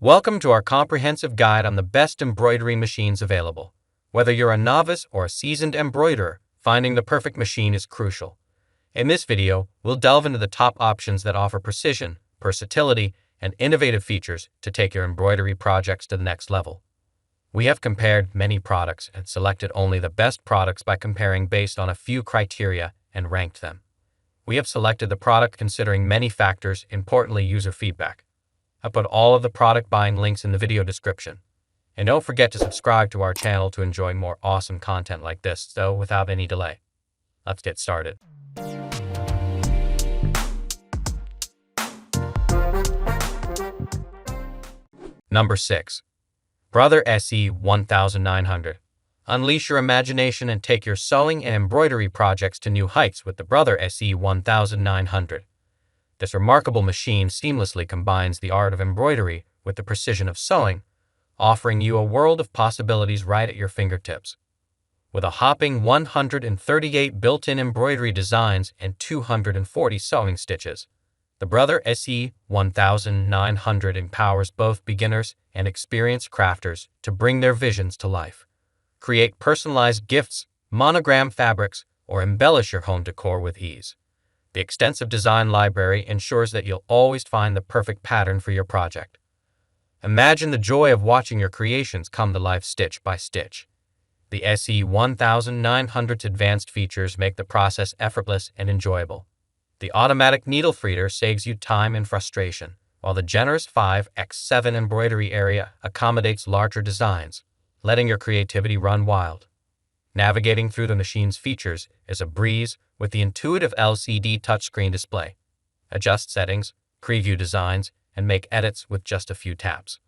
Welcome to our comprehensive guide on the best embroidery machines available. Whether you're a novice or a seasoned embroiderer, finding the perfect machine is crucial. In this video, we'll delve into the top options that offer precision, versatility, and innovative features to take your embroidery projects to the next level. We have compared many products and selected only the best products by comparing based on a few criteria and ranked them. We have selected the product considering many factors, importantly user feedback. I put all of the product buying links in the video description. And don't forget to subscribe to our channel to enjoy more awesome content like this. So without any delay, let's get started. Number 6. Brother SE 1900. Unleash your imagination and take your sewing and embroidery projects to new heights with the Brother SE 1900. This remarkable machine seamlessly combines the art of embroidery with the precision of sewing, offering you a world of possibilities right at your fingertips. With a hopping 138 built-in embroidery designs and 240 sewing stitches, the Brother SE 1900 empowers both beginners and experienced crafters to bring their visions to life. Create personalized gifts, monogram fabrics, or embellish your home decor with ease. The extensive design library ensures that you'll always find the perfect pattern for your project. Imagine the joy of watching your creations come to life stitch by stitch. The SE 1900's advanced features make the process effortless and enjoyable. The automatic needle feeder saves you time and frustration, while the generous 5x7 embroidery area accommodates larger designs, letting your creativity run wild. Navigating through the machine's features is a breeze with the intuitive LCD touchscreen display. Adjust settings, preview designs, and make edits with just a few taps.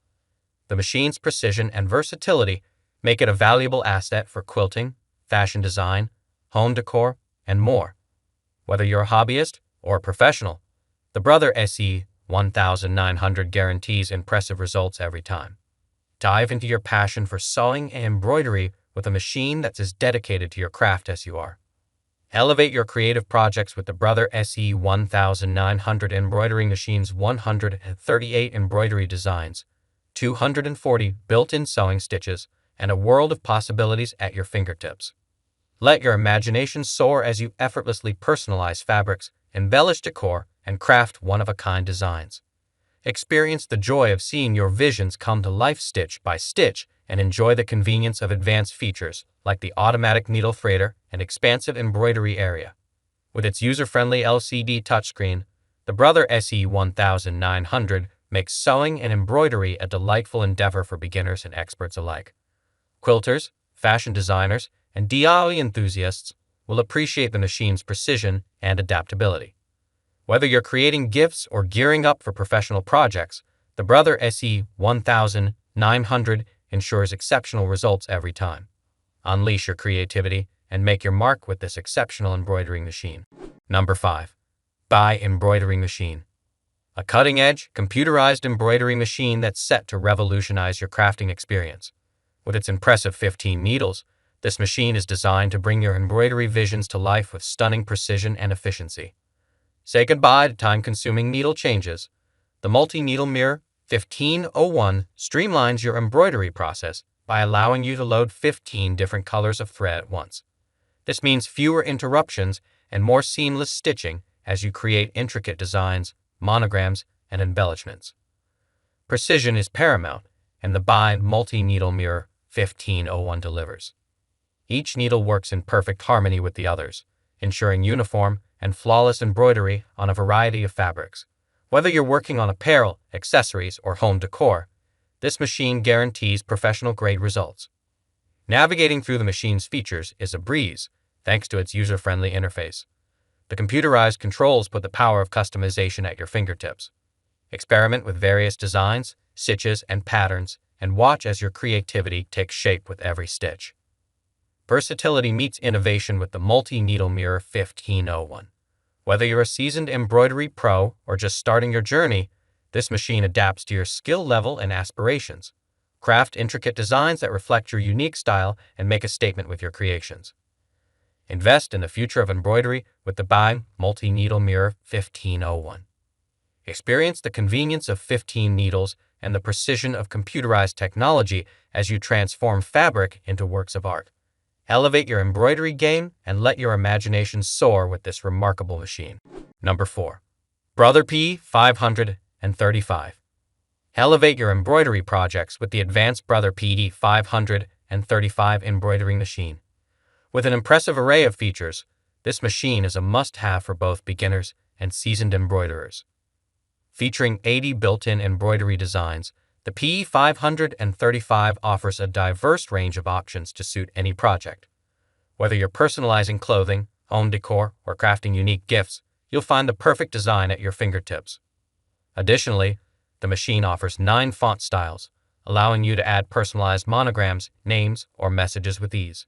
The machine's precision and versatility make it a valuable asset for quilting, fashion design, home decor, and more. Whether you're a hobbyist or a professional, the Brother SE 1900 guarantees impressive results every time. Dive into your passion for sewing and embroidery with a machine that's as dedicated to your craft as you are. Elevate your creative projects with the Brother SE 1900 Embroidery Machine's 138 embroidery designs, 240 built-in sewing stitches, and a world of possibilities at your fingertips. Let your imagination soar as you effortlessly personalize fabrics, embellish decor, and craft one-of-a-kind designs. Experience the joy of seeing your visions come to life stitch by stitch and enjoy the convenience of advanced features like the automatic needle feeder and expansive embroidery area. With its user-friendly LCD touchscreen, the Brother SE 1900 makes sewing and embroidery a delightful endeavor for beginners and experts alike. Quilters, fashion designers, and DIY enthusiasts will appreciate the machine's precision and adaptability. Whether you're creating gifts or gearing up for professional projects, the Brother SE 1900 ensures exceptional results every time. Unleash your creativity and make your mark with this exceptional embroidering machine. Number 5. BAI Embroidery Machine. A cutting-edge, computerized embroidery machine that's set to revolutionize your crafting experience. With its impressive 15 needles, this machine is designed to bring your embroidery visions to life with stunning precision and efficiency. Say goodbye to time-consuming needle changes. The multi-needle mirror 1501 streamlines your embroidery process by allowing you to load 15 different colors of thread at once. This means fewer interruptions and more seamless stitching as you create intricate designs, monograms, and embellishments. Precision is paramount, and the BAI multi-needle mirror 1501 delivers. Each needle works in perfect harmony with the others, ensuring uniform and flawless embroidery on a variety of fabrics. Whether you're working on apparel, accessories, or home decor, this machine guarantees professional-grade results. Navigating through the machine's features is a breeze, thanks to its user-friendly interface. The computerized controls put the power of customization at your fingertips. Experiment with various designs, stitches, and patterns, and watch as your creativity takes shape with every stitch. Versatility meets innovation with the multi-needle mirror 1501. Whether you're a seasoned embroidery pro or just starting your journey, this machine adapts to your skill level and aspirations. Craft intricate designs that reflect your unique style and make a statement with your creations. Invest in the future of embroidery with the BAI Multi-Needle Mirror 1501. Experience the convenience of 15 needles and the precision of computerized technology as you transform fabric into works of art. Elevate your embroidery game and let your imagination soar with this remarkable machine. Number 4. Brother P535. Elevate your embroidery projects with the advanced Brother P535 embroidering machine. With an impressive array of features, this machine is a must-have for both beginners and seasoned embroiderers. Featuring 80 built-in embroidery designs, the P535 offers a diverse range of options to suit any project. Whether you're personalizing clothing, home decor, or crafting unique gifts, you'll find the perfect design at your fingertips. Additionally, the machine offers 9 font styles, allowing you to add personalized monograms, names, or messages with ease.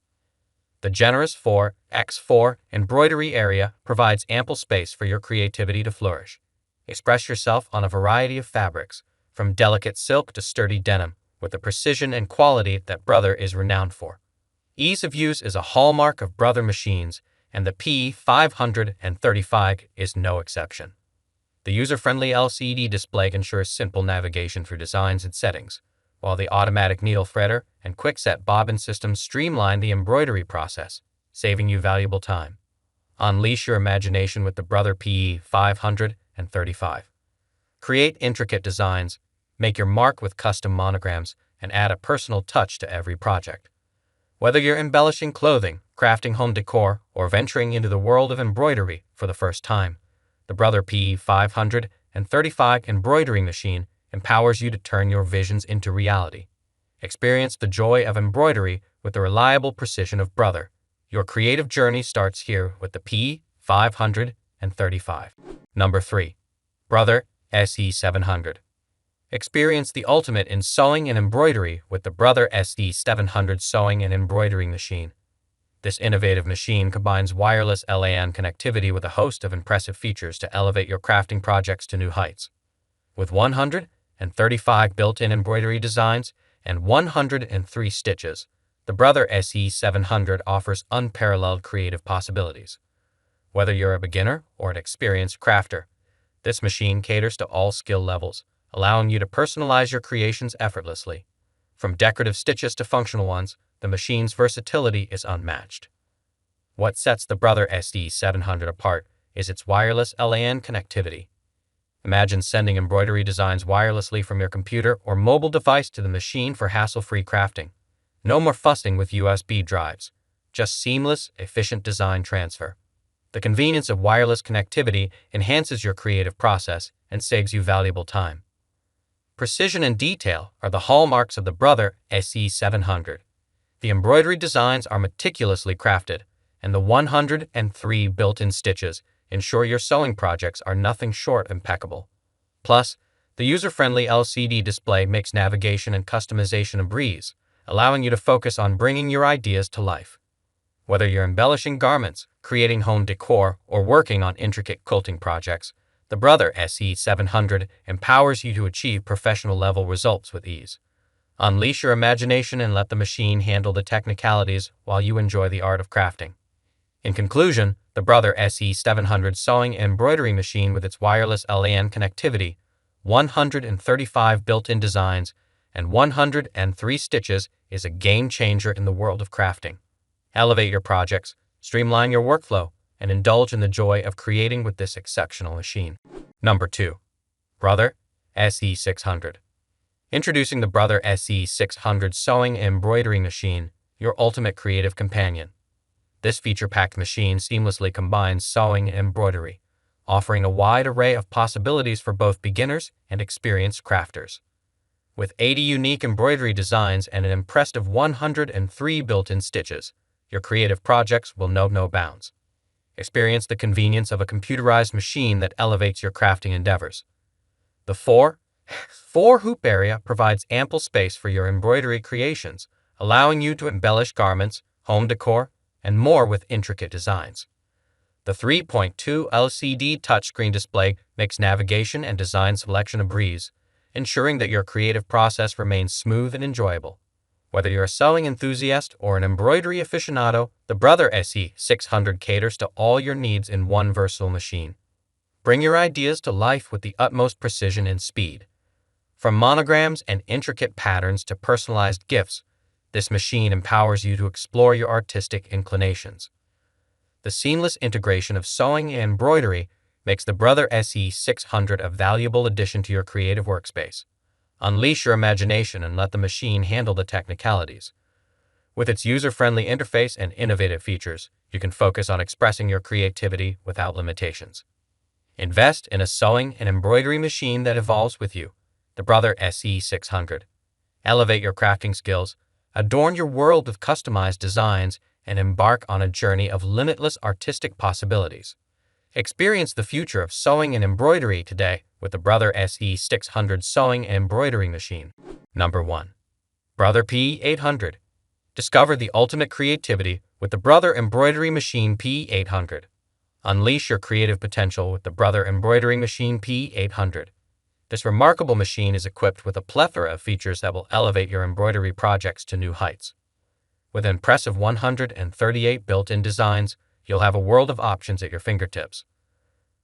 The generous 4x4 embroidery area provides ample space for your creativity to flourish. Express yourself on a variety of fabrics, from delicate silk to sturdy denim, with the precision and quality that Brother is renowned for. Ease of use is a hallmark of Brother machines, and the P535 is no exception. The user-friendly LCD display ensures simple navigation through designs and settings, while the automatic needle threader and quick-set bobbin systems streamline the embroidery process, saving you valuable time. Unleash your imagination with the Brother P535. Create intricate designs, make your mark with custom monograms, and add a personal touch to every project. Whether you're embellishing clothing, crafting home decor, or venturing into the world of embroidery for the first time, the Brother P535 embroidering machine empowers you to turn your visions into reality. Experience the joy of embroidery with the reliable precision of Brother. Your creative journey starts here with the P535. Number 3. Brother SE700. Experience the ultimate in sewing and embroidery with the Brother SE700 sewing and embroidering machine. This innovative machine combines wireless LAN connectivity with a host of impressive features to elevate your crafting projects to new heights. With 135 built-in embroidery designs and 103 stitches, the Brother SE700 offers unparalleled creative possibilities. Whether you're a beginner or an experienced crafter, this machine caters to all skill levels, allowing you to personalize your creations effortlessly. From decorative stitches to functional ones, the machine's versatility is unmatched. What sets the Brother SE700 apart is its wireless LAN connectivity. Imagine sending embroidery designs wirelessly from your computer or mobile device to the machine for hassle-free crafting. No more fussing with USB drives, just seamless, efficient design transfer. The convenience of wireless connectivity enhances your creative process and saves you valuable time. Precision and detail are the hallmarks of the Brother SE700. The embroidery designs are meticulously crafted, and the 103 built-in stitches ensure your sewing projects are nothing short impeccable. Plus, the user-friendly LCD display makes navigation and customization a breeze, allowing you to focus on bringing your ideas to life. Whether you're embellishing garments, creating home decor, or working on intricate quilting projects, the Brother SE700 empowers you to achieve professional-level results with ease. Unleash your imagination and let the machine handle the technicalities while you enjoy the art of crafting. In conclusion, the Brother SE700 sewing and embroidery machine with its wireless LAN connectivity, 135 built-in designs, and 103 stitches is a game-changer in the world of crafting. Elevate your projects, streamline your workflow, and indulge in the joy of creating with this exceptional machine. Number 2. Brother SE600. Introducing the Brother SE600 sewing and embroidery machine, your ultimate creative companion. This feature-packed machine seamlessly combines sewing and embroidery, offering a wide array of possibilities for both beginners and experienced crafters. With 80 unique embroidery designs and an impressive 103 built-in stitches, your creative projects will know no bounds. Experience the convenience of a computerized machine that elevates your crafting endeavors. The 4-hoop area provides ample space for your embroidery creations, allowing you to embellish garments, home decor, and more with intricate designs. The 3.2 LCD touchscreen display makes navigation and design selection a breeze, ensuring that your creative process remains smooth and enjoyable. Whether you're a sewing enthusiast or an embroidery aficionado, the Brother SE600 caters to all your needs in one versatile machine. Bring your ideas to life with the utmost precision and speed. From monograms and intricate patterns to personalized gifts, this machine empowers you to explore your artistic inclinations. The seamless integration of sewing and embroidery makes the Brother SE600 a valuable addition to your creative workspace. Unleash your imagination and let the machine handle the technicalities. With its user-friendly interface and innovative features, you can focus on expressing your creativity without limitations. Invest in a sewing and embroidery machine that evolves with you, the Brother SE600. Elevate your crafting skills, adorn your world with customized designs, and embark on a journey of limitless artistic possibilities. Experience the future of sewing and embroidery today with the Brother SE600 Sewing and Embroidery Machine. Number 1. Brother P800. Discover the ultimate creativity with the Brother Embroidery Machine P800. Unleash your creative potential with the Brother Embroidery Machine P800. This remarkable machine is equipped with a plethora of features that will elevate your embroidery projects to new heights. With an impressive 138 built-in designs, you'll have a world of options at your fingertips.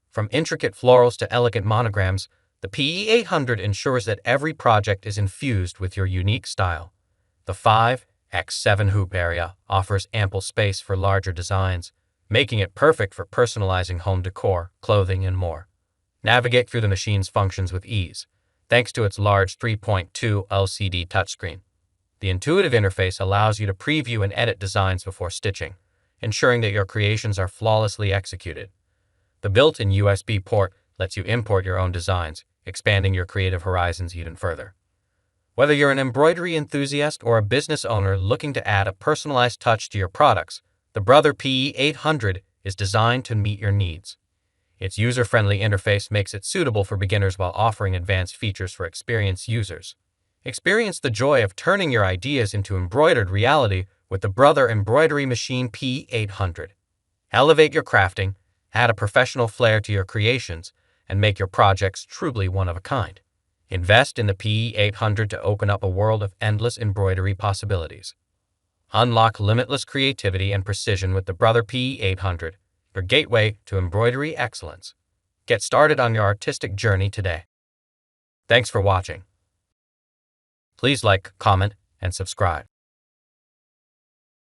From intricate florals to elegant monograms, the PE800 ensures that every project is infused with your unique style. The 5x7 hoop area offers ample space for larger designs, making it perfect for personalizing home decor, clothing, and more. Navigate through the machine's functions with ease, thanks to its large 3.2 LCD touchscreen. The intuitive interface allows you to preview and edit designs before stitching, ensuring that your creations are flawlessly executed. The built-in USB port lets you import your own designs, expanding your creative horizons even further. Whether you're an embroidery enthusiast or a business owner looking to add a personalized touch to your products, the Brother PE800 is designed to meet your needs. Its user-friendly interface makes it suitable for beginners while offering advanced features for experienced users. Experience the joy of turning your ideas into embroidered reality with the Brother Embroidery Machine P800. Elevate your crafting, add a professional flair to your creations, and make your projects truly one of a kind. Invest in the P800 to open up a world of endless embroidery possibilities. Unlock limitless creativity and precision with the Brother P800, your gateway to embroidery excellence. Get started on your artistic journey today. Thanks for watching. Please like, comment, and subscribe.